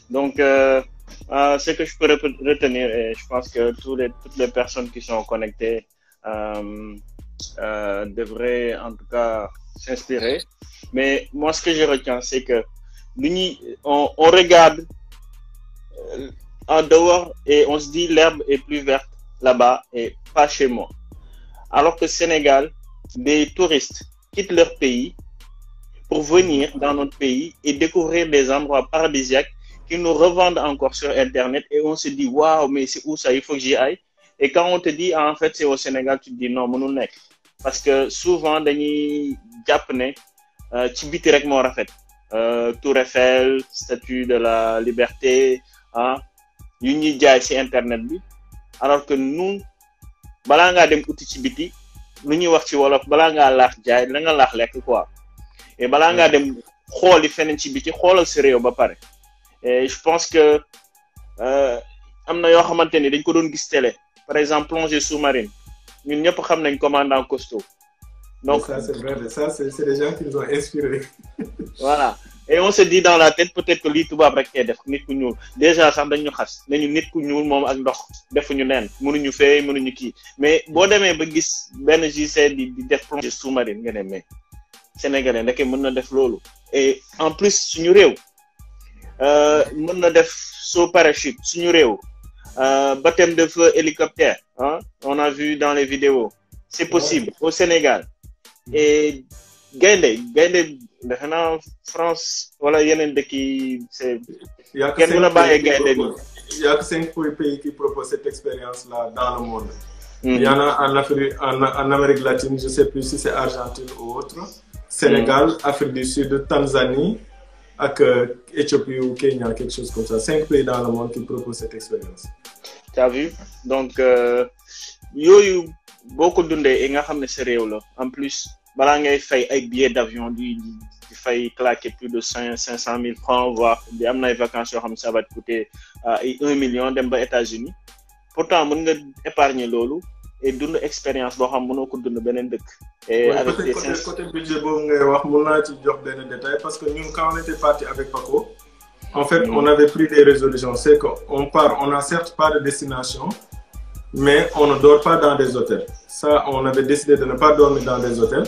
Donc, ce que je peux retenir, et je pense que toutes les personnes qui sont connectées euh, devraient en tout cas s'inspirer. Mais moi, ce que je retiens, c'est que on regarde en dehors et on se dit l'herbe est plus verte là-bas et pas chez moi. Alors que Sénégal, des touristes quittent leur pays pour venir dans notre pays et découvrir des endroits paradisiaques qui nous revendent encore sur Internet et on se dit waouh, mais c'est où ça? Il faut que j'y aille. Et quand on te dit en fait c'est au Sénégal, tu te dis non, mënul nekk. Parce que souvent dañuy jàpp ne ci biti rek moo rafet. Tour Eiffel, Statue de la Liberté, ah yu ñuy jaay ci Internet bi. Alors que nous, balaa ngaa dem uti ci biti, lu ñuy wax ci wolof balaa ngaa laax jaay la nga laax lekk quoi. Et balaa ngaa dem xooli feneen ci biti xoolal sa réew ba pare. Et je pense que am na yoo xamante ni dañ ko doon gis télé. Par exemple, plongée sous-marine. Ñun ñëpp xam nañ commandant Cousteau. Donc ça c'est vrai, ça c'est des gens qui nous ont inspirés. Voilà. Et on se dit dans la tête peut-être que lii tubaab rek kay def nit ku ñuul. Déjà sax dañ ñu xas nañu nit ku ñuul moom ak ndox defuñu neen mënuñu fay mënuñu kii mais boo demee ba gis benn JC di def plongée sous-marine nga ne mais Sénégalais ndeke mën na def loolu. Et en plus suñu réew mën na def saut parachute suñu réew. Baptême de feu hélicoptère, hein? On a vu dans les vidéos. C'est possible au Sénégal. Et gaynde defe naa France wala yeneen dëkk yi c'est kenn mën a bàyyee gaynde bi. Il y a que 5 pays qui proposent cette expérience-là dans le monde. Il y en a en Afrique, en Amérique latine, je ne sais plus si c'est Argentine ou autre. Sénégal, Afrique du Sud, Tanzanie, avec Éthiopie ou Kenya, quelque chose comme ça. 5 pays dans le monde qui proposent cette expérience. Tu as vu? Donc, yooyu boo ko dundee et nga xam ne sa réew la. En plus, balaa ngay fay ay billets d'avion di fay claquer plus de 500 000 francs, voire di am na ay vacances yoo xam ne ça va te coûter 1 million dem ba États-Unis. Pourtant, mën nga épargner loolu et dund expérience boo xam mënoo ko dund beneen dëkk. Et ouais, avec côté budget boobu ngay wax mën naa ci jox benn détail parce que ñun quand on était parti avec Paco, en fait, on avait pris des résolutions. C'est qu'on part, on n'a certes pas de destination, mais on ne dort pas dans des hôtels. Ça, on avait décidé de ne pas dormir dans des hôtels.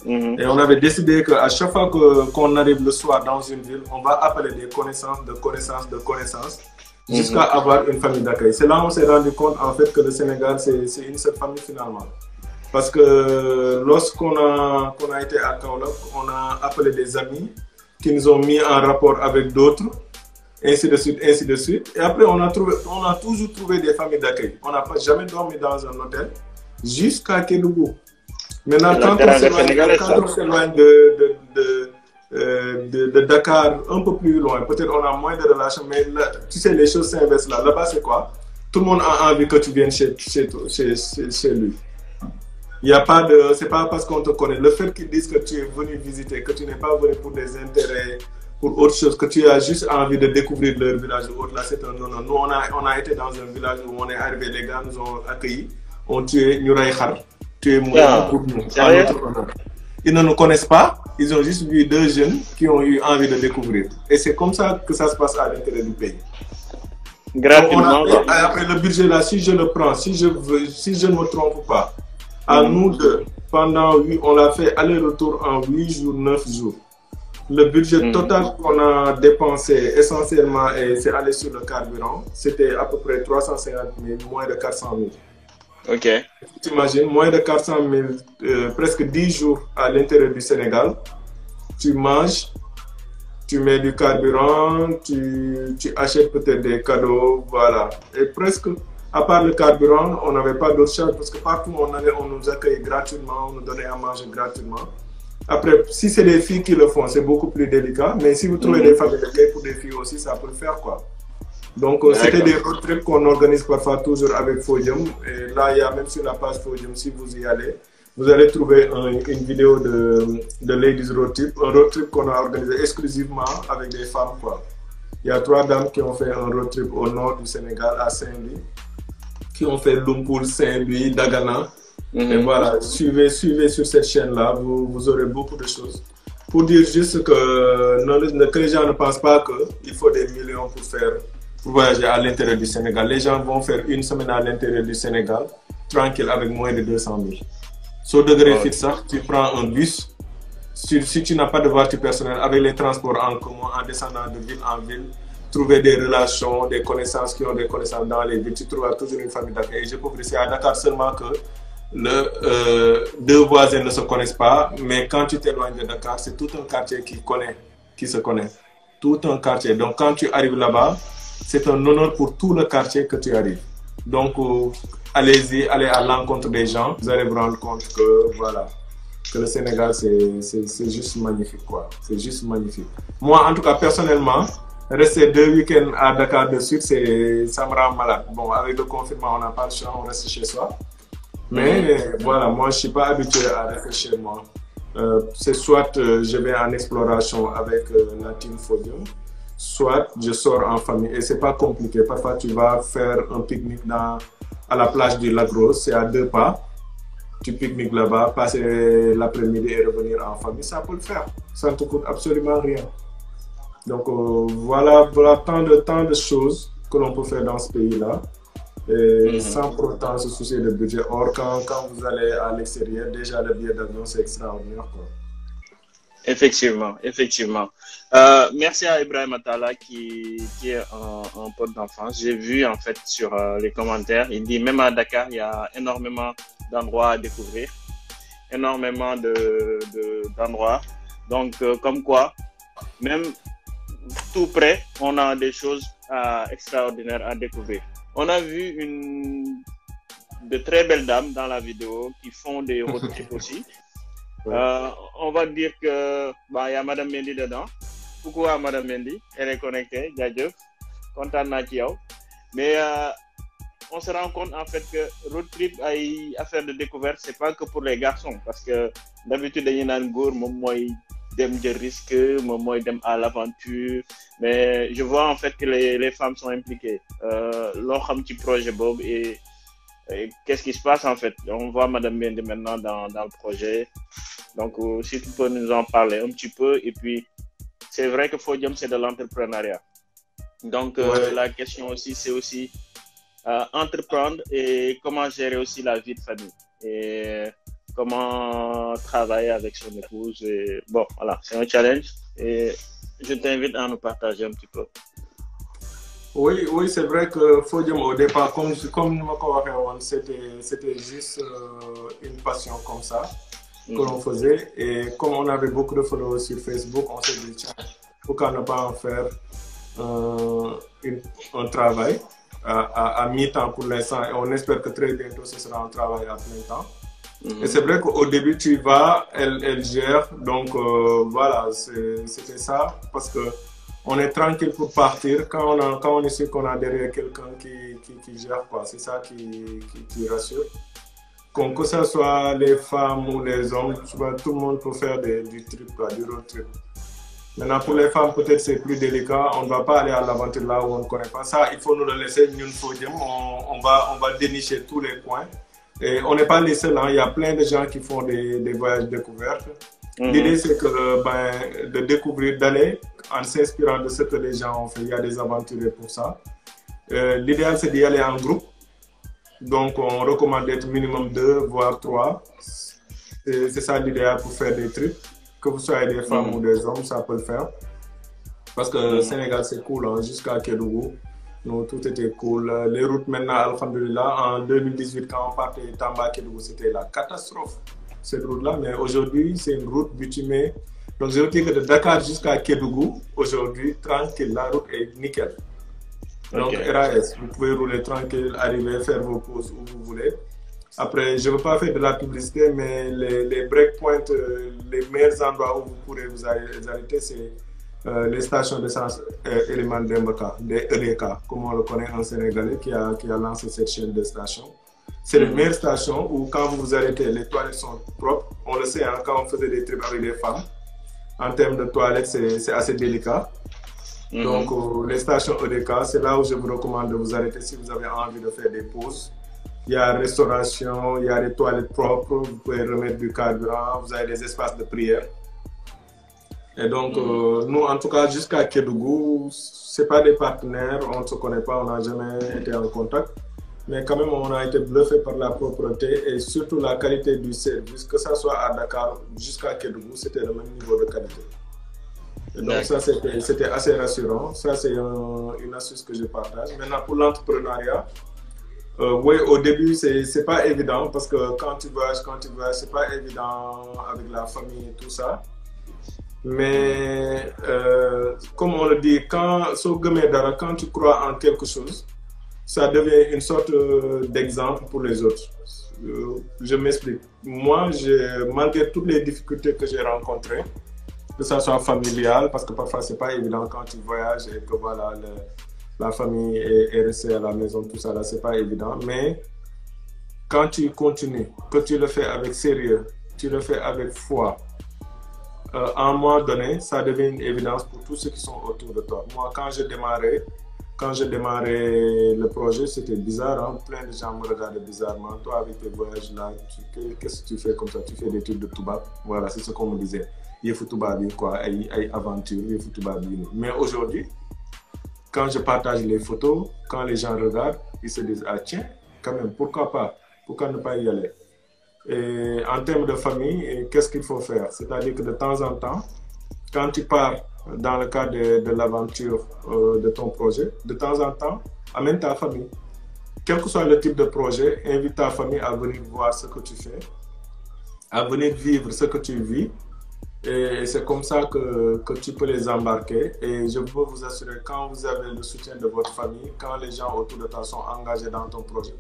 Et on avait décidé qu'à chaque fois qu'on arrive le soir dans une ville, on va appeler des connaissances, jusqu'à avoir une famille d'accueil. C'est là où on s'est rendu compte, en fait, que le Sénégal, c'est une seule famille finalement. Parce que lorsqu'on a été à Kaolack, on a appelé des amis qui nous ont mis en rapport avec d'autres. Ainsi de suite, ainsi de suite. Et après, on a toujours trouvé des familles d'accueil. On n'a pas jamais dormi dans un hôtel jusqu'à Kédougou. Maintenant, quand on s'éloigne de Dakar un peu plus loin, peut-être on a moins de relations, mais là, tu sais, les choses s'inversent là. Là-bas, c'est quoi? Tout le monde a envie que tu viennes chez lui. Il y a pas de, c'est pas parce qu'on te connaît. Le fait qu'ils disent que tu es venu visiter, que tu n'es pas venu pour des intérêts, pour autre chose, que tu as juste envie de découvrir leur village ou autre, là c'est un non. Nous, on a été dans un village où on est arrivé, les gars nous ont accueillis, ont tué Nyuraï Khar, tué Moura pour nous. Ils ne nous connaissent pas, ils ont juste vu 2 jeunes qui ont eu envie de découvrir. Et c'est comme ça que ça se passe à l'intérieur du pays. Gratuitement. Après le budget là, si je le prends, si je ne me trompe pas, à nous deux, pendant 8, on l'a fait aller-retour en 8 jours, 9 jours. Le budget total qu'on a dépensé essentiellement, et c'est allé sur le carburant, c'était à peu près 350 000, moins de 400 000. Ok. Tu imagines, moins de 400 000, presque 10 jours à l'intérieur du Sénégal. Tu manges, tu mets du carburant, tu achètes peut-être des cadeaux, voilà. Et presque, à part le carburant, on n'avait pas d'autres charges parce que partout où on allait, on nous accueillait gratuitement, on nous donnait à manger gratuitement. Après, si c'est les filles qui le font, c'est beaucoup plus délicat. Mais si vous trouvez des familles d'accueil pour des filles aussi, ça peut le faire, quoi. Donc, c'était des road trips qu'on organise parfois toujours avec Podium. Et là, il y a même sur la page Podium, si vous y allez, vous allez trouver une vidéo de Ladies Road Trip. Un road trip qu'on a organisé exclusivement avec des femmes, quoi. Il y a 3 dames qui ont fait un road trip au nord du Sénégal, à Saint-Louis, qui ont fait Lumpur, Saint-Louis, Dagana. Et voilà, suivez sur cette chaîne-là, vous aurez beaucoup de choses. pour dire juste que, que les gens ne pensent pas qu'il faut des millions pour voyager à l'intérieur du Sénégal. Les gens vont faire une semaine à l'intérieur du Sénégal, tranquille, avec moins de 200 000. Sur degré fixe, tu prends un bus. Si tu n'as pas de voiture personnelle, avec les transports en commun, en descendant de ville en ville, trouver des relations, des connaissances qui ont des connaissances dans les villes, tu trouveras toujours une famille d'accueil. Et je peux préciser à Dakar seulement que deux voisins ne se connaissent pas, mais quand tu t'éloignes de Dakar, c'est tout un quartier qui se connaît. Tout un quartier. Donc quand tu arrives là-bas, c'est un honneur pour tout le quartier que tu arrives. Donc allez-y, allez à l'encontre des gens. Vous allez vous rendre compte que voilà, que le Sénégal c'est juste magnifique quoi. C'est juste magnifique. Moi en tout cas personnellement, rester 2 week-ends à Dakar de suite, ça me rend malade. Bon, avec le confinement, on n'a pas le choix, on reste chez soi. Mais voilà, moi je ne suis pas habitué à rester chez moi. C'est soit je vais en exploration avec la team Podium, soit je sors en famille. Et ce n'est pas compliqué. Parfois tu vas faire un pique-nique à la plage du Lac Rose, c'est à 2 pas. Tu pique-niques là-bas, passer l'après-midi et revenir en famille, ça peut le faire. Ça ne te coûte absolument rien. Donc voilà tant de choses que l'on peut faire dans ce pays-là. Sans pour autant se soucier de budget. Or, quand vous allez à l'extérieur, déjà le billet d'avion, c'est extraordinaire. Quoi. Effectivement, effectivement. Merci à Ibrahim Atala qui est un pote d'enfance. J'ai vu en fait sur les commentaires, il dit même à Dakar, il y a énormément d'endroits à découvrir, énormément d'endroits. Donc, comme quoi, même tout près, on a des choses extraordinaires à découvrir. On a vu de très belles dames dans la vidéo qui font des road trips aussi. On va dire que y a Madame Mendy dedans. Coucou à Madame Mendy, elle est connectée, Djadjeuf, content na ci yow. Mais on se rend compte en fait que road trip ay affaire de découverte, c'est pas que pour les garçons parce que d'habitude dañuy naan góor moom mooy dem jël risque, moom mooy dem à l'aventure, mais je vois en fait que les femmes sont impliquées. Loo xam ci projet boobu et qu'est-ce qui se passe en fait? On voit Madame Mendy maintenant dans le projet. Donc si tu peux nous en parler un petit peu et puis c'est vrai que Podium c'est de l'entrepreneuriat. Donc la question aussi c'est aussi entreprendre et comment gérer aussi la vie de famille et comment travailler avec son épouse. Et bon, voilà, c'est un challenge et je t'invite à nous partager un petit peu. Oui, c'est vrai que Podium au départ, comme c'était juste une passion comme ça que l'on faisait. Et comme on avait beaucoup de followers sur Facebook, on s'est dit, tiens, pourquoi ne pas en faire un travail à mi-temps pour l'instant. Et on espère que très bientôt, ce sera un travail à plein temps. Et c'est vrai qu'au début, tu vas, elle gère. Donc voilà, c'était ça. Parce que on est tranquille pour partir quand on est sûr qu'on a derrière quelqu'un qui gère. C'est ça qui rassure. Que ce soit les femmes ou les hommes, tout le monde peut faire du trip, du road trip. Maintenant, pour les femmes, peut-être c'est plus délicat. On ne va pas aller à l'aventure là où on ne connaît pas ça. Il faut nous le laisser. Nous, on va dénicher tous les coins. Et on n'est pas les seuls. Il y a plein de gens qui font des voyages découvertes. L'idée, c'est de découvrir, d'aller en s'inspirant de ce que les gens ont fait. Il y a des aventuriers pour ça. L'idéal, c'est d'y aller en groupe. Donc, on recommande d'être minimum 2, voire 3. C'est ça l'idéal pour faire des trips. Que vous soyez des femmes ou des hommes, ça peut le faire. Parce que le Sénégal, c'est cool. Jusqu'à Kédougou, tout était cool. Les routes maintenant, alhamdoulilah, en 2018, quand on partait de Tamba-Kédougou, c'était la catastrophe, cette route-là. Mais aujourd'hui, c'est une route bitumée. Donc, je veux dire que de Dakar jusqu'à Kédougou, aujourd'hui, tranquille, la route est nickel. Donc, RAS, vous pouvez rouler tranquille, arriver, faire vos pauses où vous voulez. Après, je ne veux pas faire de la publicité, mais les breakpoints, les meilleurs endroits où vous pourrez vous arrêter, c'est les stations d'essence Eliman Dembaka, des EDK, comme on le connaît en Sénégalais, qui a lancé cette chaîne de stations. C'est les meilleures stations où, quand vous vous arrêtez, les toilettes sont propres. On le sait, quand on faisait des trips avec des femmes, en termes de toilettes, c'est assez délicat. Donc, les stations EDK, c'est là où je vous recommande de vous arrêter si vous avez envie de faire des pauses. Il y a restauration, il y a des toilettes propres, vous pouvez remettre du carburant, vous avez des espaces de prière. Et donc, nous, en tout cas, jusqu'à Kédougou, ce n'est pas des partenaires, on ne se connaît pas, on n'a jamais été en contact. Mais quand même, on a été bluffé par la propreté et surtout la qualité du service, que ça soit à Dakar jusqu'à Kédougou, c'était le même niveau de qualité. Et donc, ça, c'était assez rassurant. Ça, c'est une astuce que je partage. Maintenant, pour l'entrepreneuriat, oui, au début, c'est pas évident parce que quand tu voyages, c'est pas évident avec la famille et tout ça. Mais comme on le dit, quand tu crois en quelque chose, ça devient une sorte d'exemple pour les autres. Je m'explique. Moi, malgré toutes les difficultés que j'ai rencontrées, que ça soit familial, parce que parfois c'est pas évident quand tu voyages et que voilà, la famille est restée à la maison, tout ça là, c'est pas évident. Mais quand tu continues, que tu le fais avec sérieux, tu le fais avec foi, à un moment donné, ça devient une évidence pour tous ceux qui sont autour de toi. Moi, quand j'ai démarré le projet, c'était bizarre, hein? Plein de gens me regardaient bizarrement. Toi, avec tes voyages là, qu'est-ce que tu fais comme ça? Tu fais des trucs de Toubab. Voilà, c'est ce qu'on me disait. Il faut Toubab, quoi, une aventure, il faut Toubab. Mais aujourd'hui, quand je partage les photos, quand les gens regardent, ils se disent, ah tiens, quand même, pourquoi pas? Pourquoi ne pas y aller? Et en termes de famille, qu'est-ce qu'il faut faire? C'est-à-dire que de temps en temps, quand tu pars dans le cadre de l'aventure de ton projet, de temps en temps, amène ta famille. Quel que soit le type de projet, invite ta famille à venir voir ce que tu fais, à venir vivre ce que tu vis. Et c'est comme ça que tu peux les embarquer. Et je peux vous assurer, quand vous avez le soutien de votre famille, quand les gens autour de toi sont engagés dans ton projet,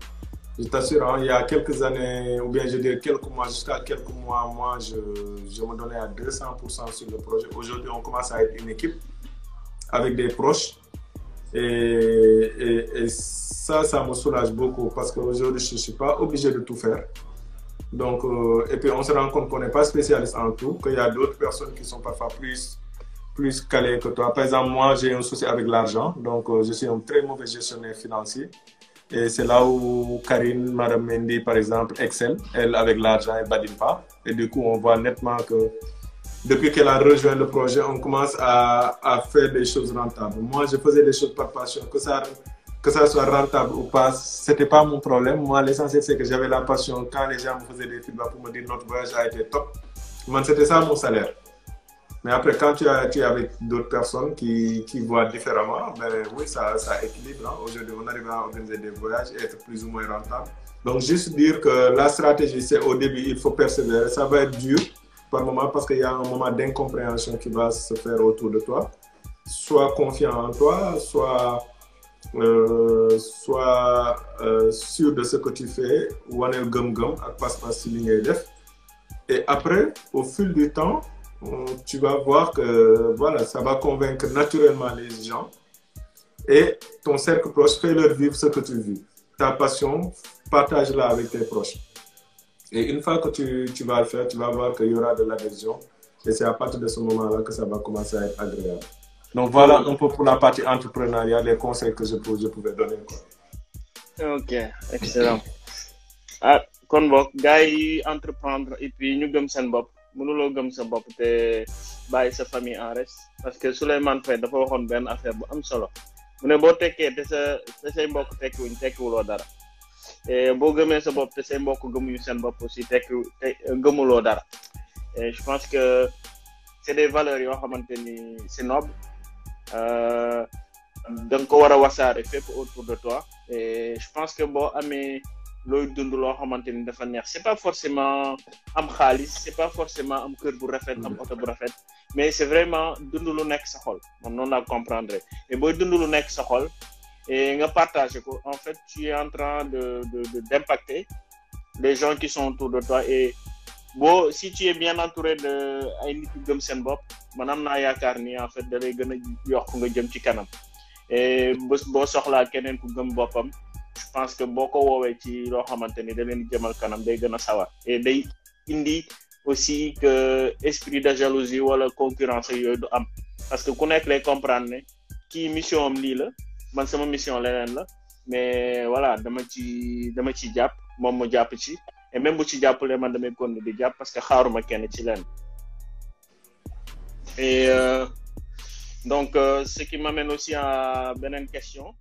je t'assure, hein, il y a quelques années, ou bien je dirais quelques mois, jusqu'à quelques mois, moi, je me donnais à 200% sur le projet. Aujourd'hui, on commence à être une équipe avec des proches. Et ça me soulage beaucoup parce qu'aujourd'hui, je ne suis pas obligé de tout faire. Donc, et puis, on se rend compte qu'on n'est pas spécialiste en tout, qu'il y a d'autres personnes qui sont parfois plus calées que toi. Par exemple, moi, j'ai un souci avec l'argent. Donc, je suis un très mauvais gestionnaire financier. Et c'est là où Karine, Madame Mendy, par exemple, excelle. Elle, avec l'argent, elle ne badine pas. Et du coup, on voit nettement que depuis qu'elle a rejoint le projet, on commence à faire des choses rentables. Moi, je faisais des choses par passion. Que ça soit rentable ou pas, ce n'était pas mon problème. Moi, l'essentiel, c'est que j'avais la passion. Quand les gens me faisaient des feedbacks pour me dire notre voyage a été top, c'était ça mon salaire. Mais après, quand tu es avec d'autres personnes qui voient différemment, ben oui, ça équilibre. Hein. Aujourd'hui, on arrive à organiser des voyages et être plus ou moins rentable. Donc, juste dire que la stratégie, c'est au début, il faut persévérer. Ça va être dur par moment parce qu'il y a un moment d'incompréhension qui va se faire autour de toi. Sois confiant en toi, sois sûr de ce que tu fais. Wanel gum gum, passe et après, au fil du temps, tu vas voir que voilà, ça va convaincre naturellement les gens et ton cercle proche, fais-leur vivre ce que tu vis. Ta passion, partage-la avec tes proches. Et une fois que tu vas le faire, tu vas voir qu'il y aura de l'adhésion et c'est à partir de ce moment-là que ça va commencer à être agréable. Donc voilà un peu pour la partie entrepreneuriale, les conseils que je pouvais donner. Quoi. Ok, excellent. Ah, kon bok, gars yi entreprendre et puis ñu gëm seen bopp. Mënuloo gëm sa bopp te bàyyi sa famille en reste parce que Souleymane Faye dafa waxoon benn affaire bu am solo mu ne boo tekkee te say mbokk tekkiwuloo dara et boo gëmee sa bopp te say mbokk gëmuñu seen bopp aussi gëmuloo dara et je pense que c'est des valeurs yoo xamante ni c'est noble da nga ko war a wasaare fépp autour de toi et je pense que boo amee looy dund loo xamante ni dafa neex c'est pas forcément am xaalis c'est pas forcément am kër bu rafet am oto bu rafet mais c'est vraiment dund lu nekk sa xol man noonu laa comprendre et booy dund lu nekk sa xol et nga partager ko en fait tu es en train d'impacter les gens qui sont autour de toi et si tu es bien entouré de ay nit yu gëm seen bopp man am naa yaakaar ni en fait da lay gën a yokk nga jëm ci kanam et boo soxlaa keneen ku gëm boppam je pense que boo ko woowee ci loo xamante ni da leen di jëmal kanam day gën a sawar et day indi aussi que esprit de jalousie wala concurrence yooyu du am parce que ku nekk lay comprendre ne kii mission am lii la man sama mission leneen la mais voilà dama ci jàpp moom mu jàpp ci et même bu ci jàppalee man damay continuer di jàpp parce que xaaruma kenn ci leen Et donc, ce qui m'amène aussi à une question.